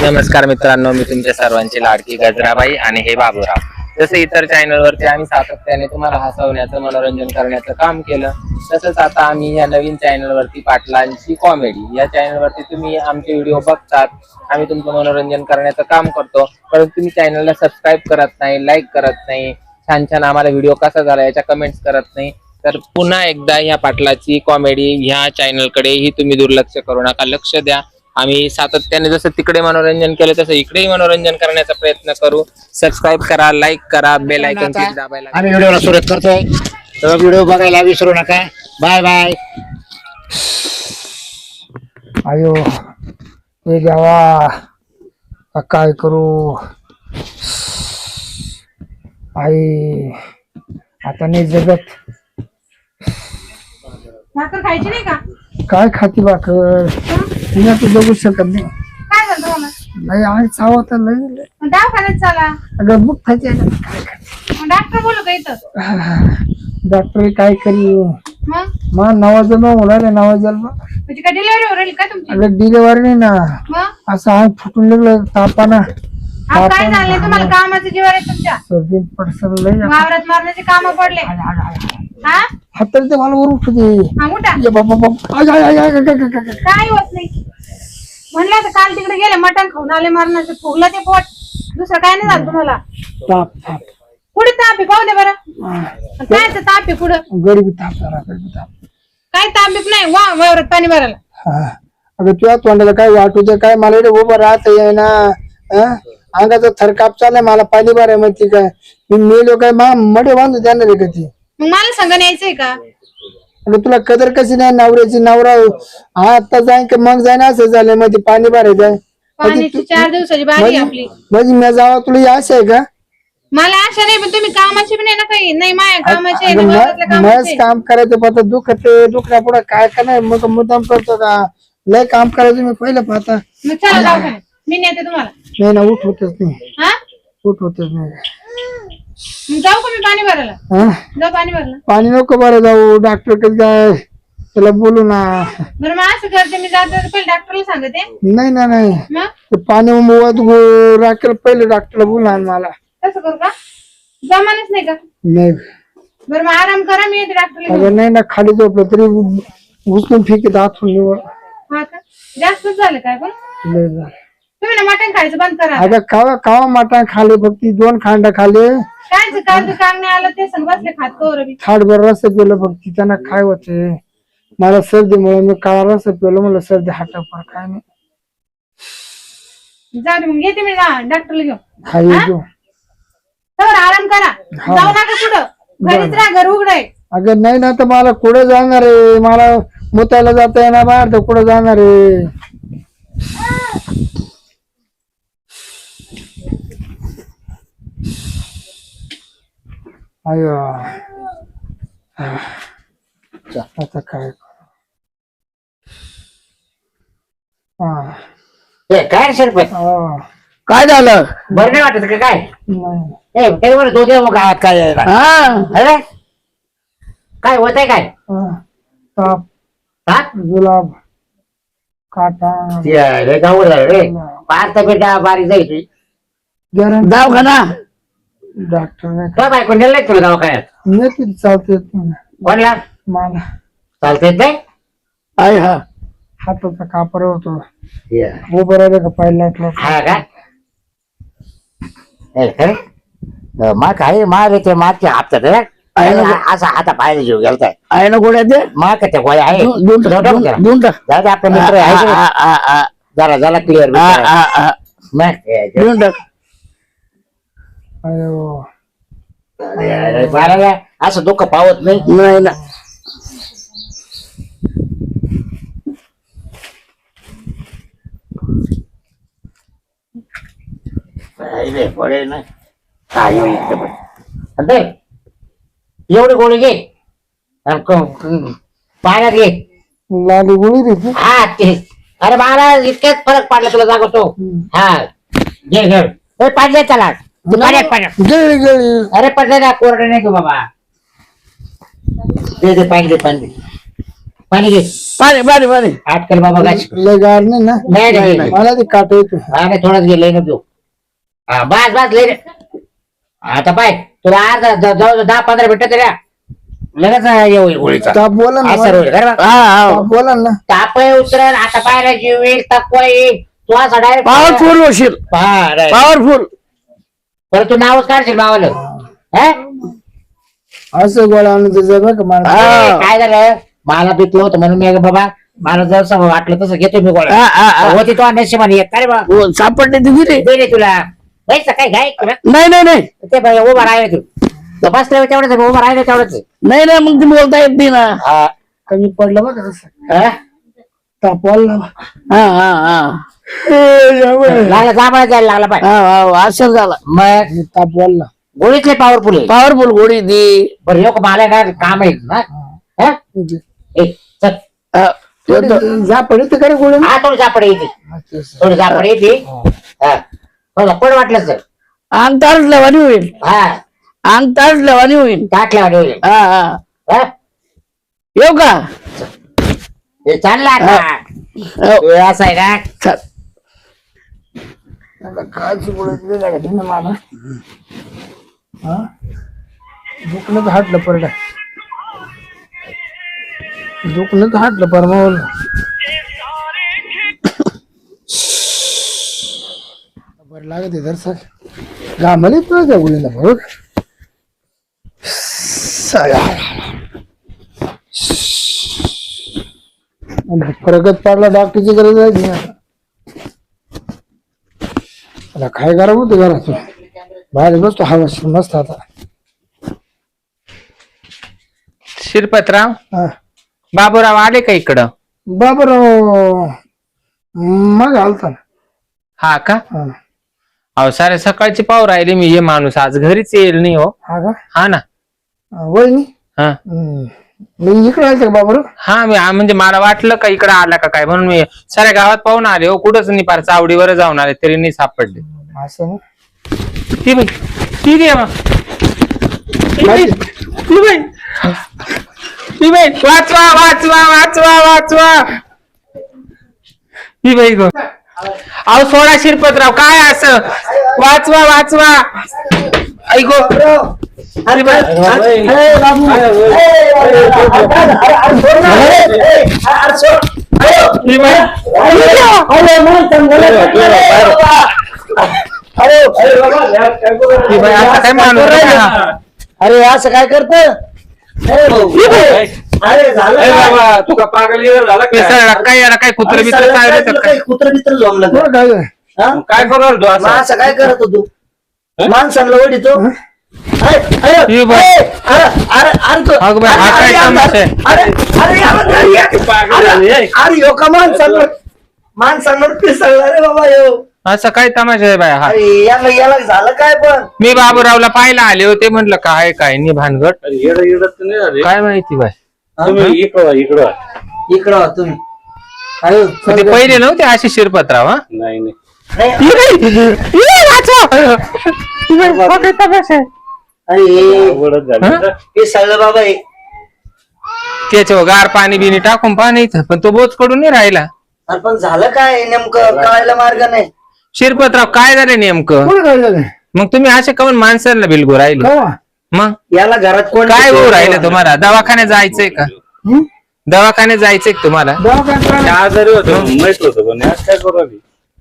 नमस्कार मित्रांनो, मी तुमच्या सर्वांची लाडकी गजराबाई आणि हे बाबूराव. जसं इतर चॅनलवरती आम्ही सातत्याने तुम्हाला हसवण्याचं, मनोरंजन करण्याचं काम केलं, तसंच आता आम्ही या नवीन चॅनलवरती पाटलांची कॉमेडी या चॅनलवरती तुम्ही आमचे व्हिडिओ बघतात. आम्ही तुमचं मनोरंजन करण्याचं काम करतो, परंतु तुम्ही चॅनलला सबस्क्राईब करत नाही, लाईक करत नाही, छान छान आम्हाला व्हिडिओ कसा झाला याच्या कमेंट्स करत नाही. तर पुन्हा एकदा ह्या पाटलाची कॉमेडी ह्या चॅनलकडेही तुम्ही दुर्लक्ष करू नका, लक्ष द्या. आम्ही सातत्याने जसं तिकडे मनोरंजन केलं तसं इकडेही मनोरंजन करण्याचा प्रयत्न करू. सबस्क्राईब करा, लाईक करा, बेल आयकॉन दाबायला. आम्ही व्हिडिओला सुरुवात करतोय, तर व्हिडिओ बघायला विसरू नका. Bye bye. आयो हे देवा, काय करू आई, आता नाही जगत. भाकर खायची नाही का? काय खाती भाकर, तिला तू जगू शकत नाही. काय झालं तुम्हाला? नाही आणि चावत लय. मग दवाखान्यात चला. अगं बुक खायची आहे ना, काय खाते. मग डॉक्टर बोलू का इथं? डॉक्टर काय करी, मग नवा जन्म होणार आहे, नवा जन्म. म्हणजे काय डिलिव्हरी हो राहिली का तुमची? अगं डिलेवरी नाही ना, मग असं अंग फुटून लागलं तापाना. अहो, काय झालंय तुम्हाला? कामाचं जीवन आहे तुमच्या. सर्दी पडसर लय. वावरात मारण्याचे काम पडले. हा हाताला ते मला वर उठते. हा मोठा ये बाबा बाबा, I I I I I I I. काय होत नाही म्हणलं तर काल तिकडे गेले, मटण खाऊन आले, मरणाचं फुगलं ते पोट. दुसरं काय नाही झालं तुम्हाला? ताप ताप पुढे ताप आहे, पाहू दे बरं. कायचं ताप आहे पुढं? गरीबी ताप जरा, गरीबी ताप. काय ताप बीप नाही, वा वावरात पाणी भरायला. हा. अगं तुझ्या तोंडाला काय वाटू दे, काय मला इकडे उभं राहत आहे ना. अंगाचा थरकाप चाललाय, मला पाणी भराय म्हणते काय. मी मेलो काय मडे बांधू देणार आहे का ती? मग मला संग न्यायचंय का? अगं तुला कदर कशी नाही नवऱ्याची? नवरा आता जाईन का मग जाईन, असं झालं मध्ये पाणी भरायचं. पाण्याची 4 दिवसाची बारी आहे आपली. म्हणजे मी जावा, तुला ही आशा आहे का? मला आशा नाही, पण तुम्ही कामाची पण नाही ना, काही नाही माया कामाची आहे ना, अगं वावरातल्या मस्त कामाची आहे. काम करायचं, पाहता दुखते, दुखण्या पुढे काय का नाही, मग मुद्दाम करतो का? लय काम करायचं मी पहिलं पाहता. मग चला दवाखान्यात, मी नेते तुम्हाला. नाही ना, उठ होतच नाही, हा उठ होतच नाही. मग जाऊ का मी पाणी भरायला? हा? जाऊ पाणी भरायला. पाणी नको बरं जाऊ, डॉक्टर कडे जाय, त्याला बोलू ना. बरं मग असं करते, मी जाते पहिले डॉक्टरला सांगते. नाही ना, नाही मग ते पाणी राखेल, पहिले डॉक्टरला बोला मला. तसं करू का? जमानच नाही का? नाही बरं मग आराम करा, मी येते डॉक्टरला. अगं नाही ना, खाली झोपलं तरी उचलून फेकीत आतून निवड. हा का? जास्तच झालं काय? पण लय झालं. तुम्ही ना मटण खायचं बंद करा. अगं कावा कावा मटण खाले, फक्त 2 खांड खाले, काय काम नाही आलं ते संग बसले खात कवर बी. थाटभर रस पिलं, फक्त त्यांना काय होते. मला सर्दीमुळे मी काळा रस पिलो, मला सर्दी हाटाफार काय नाही. जाऊ दे मग, येते मी डॉक्टरला घेऊन. खाई घेऊ. तर आराम करा, जाऊ नका कुठं, घरीच राहा, घर उघड आहे. अगं नाही ना, तर मला कुठं जाणार आहे? मला मुतायला जाता येणार बाहेर, तर कुठं जाणार आहे? अयो आता काय काय सरपंच, काय झालं? बरं नाही वाटत का काय? नाही. ते बरं दूध आहे मग गावात काय यायला. अरे काय होत आहे काय? ताप, ताप? गुलाब, काटा, रे गावड झालं रे. पाच तब्येत बारीक जायची. दवाखाना डॉक्टर तुला बायको नेलं तुला दवाखान्यात? नाही, चालते कोणला? मला. चालता येत नाही? आहे हा, हाताचा कापर होतो, उभं राहिलं का पाहिलं. हा का? खरे मा काय मार येते, मागच्या हप्त्यात असा हाता पाहायला जीव गेलताय. आहे ना गोळ्या ते, मा का त्या गोळ्या आहे देऊन टाक. आपला मित्र आहे, जरा झाला क्लिअर देऊन टाक. अयो असं दुःख पावत नाही. नाही ना. पडेल ना काय एवढी गोळी घे, पाण्यात घे. लाली गोळी देते. हा ते, अरे मला इतक्याच फरक पडला तुला सांगतो. हा घे घे, पाणी चला पाण्यात. गेली गेली. अरे पडले ना, कोरडे नाही का बाबा. दे पाणी दे पाणी. पाणी घे पाणी पाणी पाणी आटकल बाबा गाच लय गार नाही ना नाही मला ते काट येतो थोडंच घे लय नको हा बस बस लय आता पाय तुला अर्धा जवळ 10-15 मिनिटं तरी लगेच येऊ गोळीचा ताप बोला ना असं होईल बरं का? ताप बोला ना ताप उतरेल आता पायला जीव येईल तपवा येईल तू असा डायरेक्ट पॉवरफुल होशील पॉवरफुल बरं तू नावच काढशील मावाला असं गोळा आणून तुझं बघ मला काय झालं मला भीती होतं म्हणून मी बाबा मला जसं वाटलं तसं घेतो मी गोळा होती तो नशिबाने येत काय बा सापडले दिली दे तुला पैसा काय घाय नाही नाही नाही ते उभा राहिलं तू बसल्या तेवढंच उभा राहिलं तेवढंच नाही नाही मग तुम्ही बोलता येत नाही ना कमी पडलं बघ असं हा? ताप बोलला हा हा हा लागला जांभळा जायला लागला पाय हा असं झालं मग ताप बोलला गोळीतले पॉवरफुल आहे पॉवरफुल गोळी दी बरं लोक मला ना काम आहे ना हा? ए, चल जा पडत करे गोळी हा थोडी जापड येते थोडी जापड येते हा थोडं पड वाटलं सर अंग ताटल्यावानी होईल हा अंग ताटल्यावानी होईल टाकल्यावर होईल हा हा हा? येऊ का हे चालला आता हो. हे असं आहे ना चल. कालची गोळी लागत ना मला हा दुखणं तर हाटलं परडा दुखणं तर हाटलं परमावलं बरं लागत आहे दर्शक घामाले तुला त्या गोळीला बघ फरकच पडला डॉक्टरची गरज आहे की नाही? आता काय करावं होतं घरातून बाहेर बसतो हवा मस्त आता शिरपतराव हा बाबूराव आले का इकडं बाबराव मग आलता ना हा का हा. अहो सारे सकाळची पाव राहिली मी हे माणूस आज घरीच येईल नाही हो हा का हा ना वहिनी हा मी इकडे आलते का बाबराव हा मी म्हणजे मला वाटलं का इकडं आला का काय म्हणून मी साऱ्या गावात पाहून आले हो कुठंच नाही पार चावडीवर जाऊन आले तरी नाही सापडले असं ना ती बाई ती दे मग. ती बाई ती बाई ती बाई वाचवा वाचवा वाचवा वाचवा ती बाई गो अहो सोळा शिरपतराव काय असं वाचवा वाचवा ऐको अरे बाई ती बाई ती बाई आता काय माणूस रे हा? अरे असं काय करत अरे झालं तुका पागल झाला मिसळला काय याला काय कुत्र बित्र चाललं का काय? कुत्र बित्र जमलं बरं काय झालं? काय करणार तू असं असं काय करत होतो माणसांना वडीतो ही बाई. अगं बाई, हा काय तमाशा आहे? पागल झाली, ए. अरे यो का माणसांवर पिसळला रे बाबा यो असं काय तमाशा आहे बाय हा अरे याला झालं काय पण मी बाबूरावला पाहायला आले होते म्हणलं काय काय नाही भानगड अरे येडं येडं तर नाही झाले. काय माहिती बाय तुम्ही इकडं इकडं इकडं वा तुम्ही अरे ते पहिले नव्हते असे शिरपतराव हा नाही नाही नाही अरे अवघडच झालं पिसळलं बाबा हे त्याच्यावर गार पाणी बिनी टाकून पाणी इथं पण तो बोच कडून नाही राहिला अरे पण झालं काय नेमकं कळायला मार्ग नाही शिरपतराव काय झालं नेमकं कुठं काय झालं मग तुम्ही असे करून माणसाला बिलगू राहिले कवा मग याला घरात कोण काय होऊ राहिलं तुम्हाला दवाखान्यात जायचंय का हं? दवाखान्यात जायचंय का तुम्हाला दवाखान्यात ते राहिला. आजारी होतो माहित होतं पण आज काय करू आम्ही?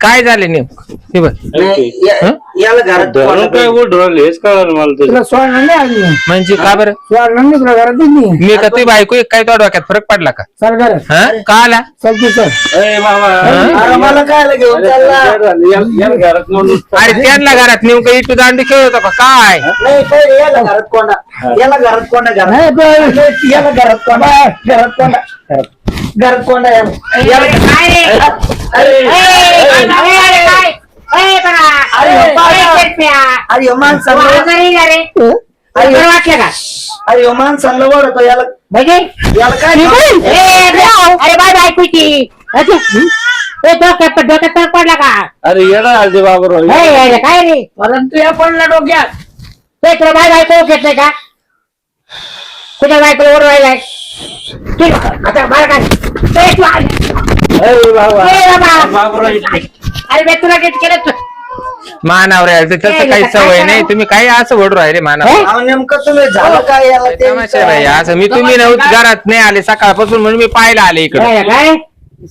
काय झाले नेमकं हे बघ नाही, याला घरात धरून कोण काय उठ राहिले हेच कळालं मला तुझं तुला सोडणार नाही आली म्हणजे का बरं सोडणार नाही तुला घरात नाही मी का ती बायको एक काय तो डोक्यात फरक पडला का सर घरात हा का आला चल तू सर ए मामा अरे मला काय घेऊन अरे चालला काय झालं? याला घरात नेऊन अरे त्यांना घरात नेमकं इटू दांडी खेळ होता का काय नाही पहिले याला घरात कोंडा याला घरात कोंडा नाही घरात पण याला घरात कोंडा घरात कोंडा घरात कोंडा याला अरे यो माणसाला वाटलं का अरे यो माणसाला ओढतो याला म्हणजे याला काय अरे बाय बायकोची डोक्यात फरक पडला का अरे येडा आलते बाबूराव काय रे परंतु या पडला डोक्यात ते तुला बाय बायको घेत नाही का कुठे बायको ओढ राहिलाय ठीक, आता बाहेर काढ. ए, तू आण. ए, बाबा. अरे बे, तुला नीट केलं तू. मानावर यायचं तसं काही सवय नाही. तुम्ही काही असं ओढू राहिले मानावर. अहो, नेमकं तुम्ही झालं काय याला ते तमाशा आहे बाई. असं मी तुम्ही नव्हतं घरात नाही आले सकाळपासून म्हणून मी पाहायला आले इकडे. काय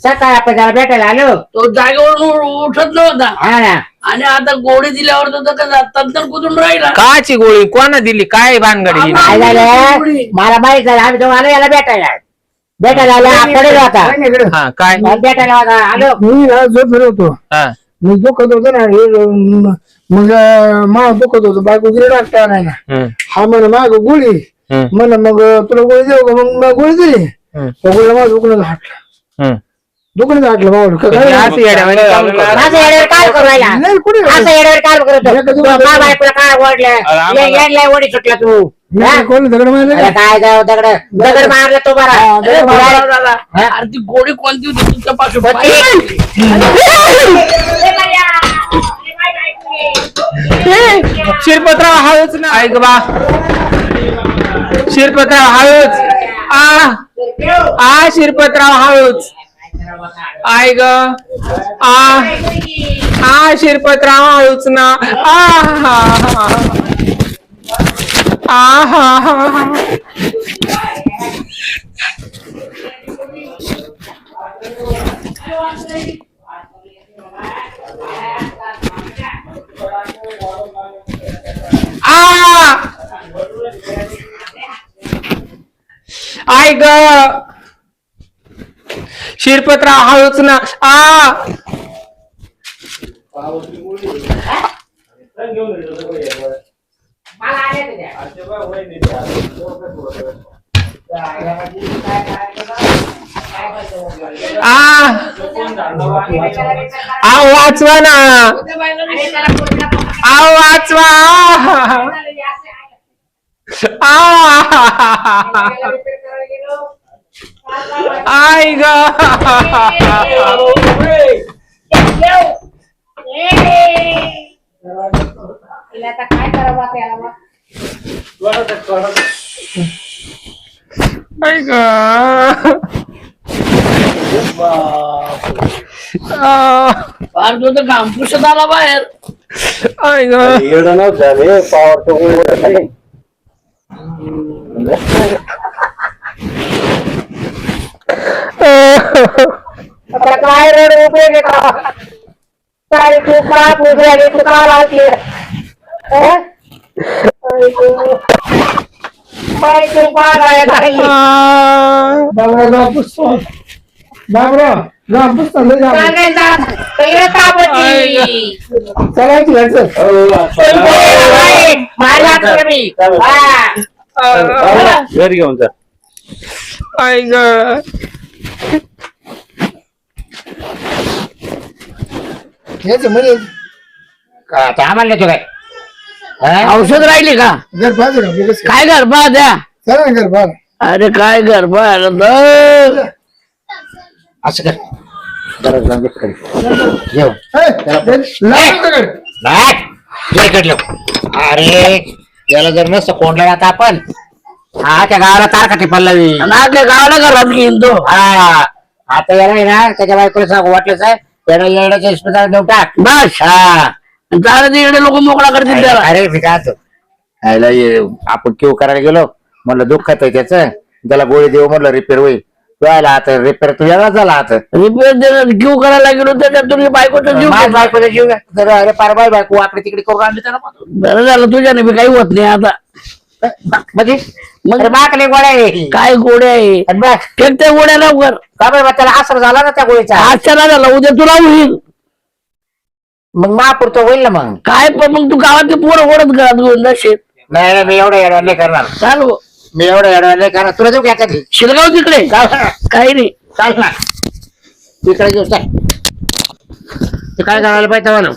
सकाळ आपण जरा भेटायला आलो. तो जागेवरून उठत नव्हता हा ना. आणि आता गोळी दिल्यावर तो कसं तंतर कुठून राहिला. काची गोळी कोणा दिली काय भानगडी? काय झालं मला माहित झालं. आम्ही दोघं आलो याला भेटायला आलो. आपल्याकडे होता इकडे. हा काय भेटायला होता आलो. मी ना झोपेल होतो. हा मी दुखत होतो ना मग मा दुखत होतो बायको दिली डॉक्टर नाही ना. हम्म, हा म्हणे माग गोळी हम्म, म्हणे मग तुला गोळी देऊ का? मग मला गोळी दिली. हम्म, त्या गोळीला माझं दुखणं हाटलं. हम्म. दुखणं असं येड्यावानी काम करतो. असं येड्यावर काय करू राहिला? नाही कुठे असं येड्यावर काय करतो? तुला मा बायकोला काय ओढलं? येडलाय ओढी सुटला तू. हा? कोणी दगड मारले अरे काय जाऊ दगड मारलं तो बरा. अरे ती गोळी कोणती होती तुमच्या पासून शिरपतराव हळूच ना. ऐक बा शिरपतराव हळूच. आ शिरपतराव हळूच. आय ग आ शिरपतराव हळूच ना. आय ग शिरपतराव हळूच ना. वाचवा ना. वाचवा. आई ग काय करावं त्याला? आई ग फार तो तर घाम पुसत आला बाहेर. आई ग येडं नव्हतं रे पावर आता काय रोड उपयोग आहे का? काय तू का पुजली तू का लावली? काय तू काय बाबराव पुस्तक चालायची घरचं. घरी घेऊन जा. आई ग याचं म्हणजे आता आम्हाला नेतो काय? औषध राहिली का? घर पाहिजे का बोगस? काय गरबा द्या. चला ना घर पाहा. अरे काय गरबा असं कर जेवण अरे याला जर नसतं कोंडला जात आपण हा त्या गावाला तारखा टिपल्लावी आपल्या गावाला घरात घेईन तो. हा आता याला आहे ना त्याच्या बायकोला सांगू वाटलंच आहे त्याला येण्याच्या इस्पितळात देऊ टाक बस हा चालत इकडे लोक मोकळा करतील त्याला. अरे मी काय म्हणतो, याला आपण क्यू करायला गेलो म्हणलं दुःखात आहे त्याचं त्याला गोळी देऊ म्हणलं रिपेअर होईल तुला आता रिपेअर तू याला झाला आता रिपेअर देणार जीव करायला गेलो त्याच्यात तुम्ही बायकोचा जीव माझ्या घेतला. बायकोचा जीव घ्या. जर अरे पार बाय बायको वाकडे तिकडे करून आणली त्याला मारून. बरं झालं तुझ्याने बी काही होत नाही आता. म्हणजे अरे बाकले गोळ्या आहे. काय गोड्या आहे आणि बघ फेक त्या गोड्या लवकर. का बरं बा, त्याला असर झाला ना त्या गोळीचा आजच्या नाही झाला उद्या तुला होईल. मग महापुरतं होईल ना मग काय पण मग तू गावातली पोरं ओढत घरात घेऊन जाशील. नाही नाही, मी एवढं येडवान नाही करणार चालू मी एवढं येडवान नाही करणार तुला जाऊ घ्या कधी शिलगाव तिकडे काही नाही. चाल ना तिकडे घेऊ चाल ते काय करायला पाहिजे म्हणून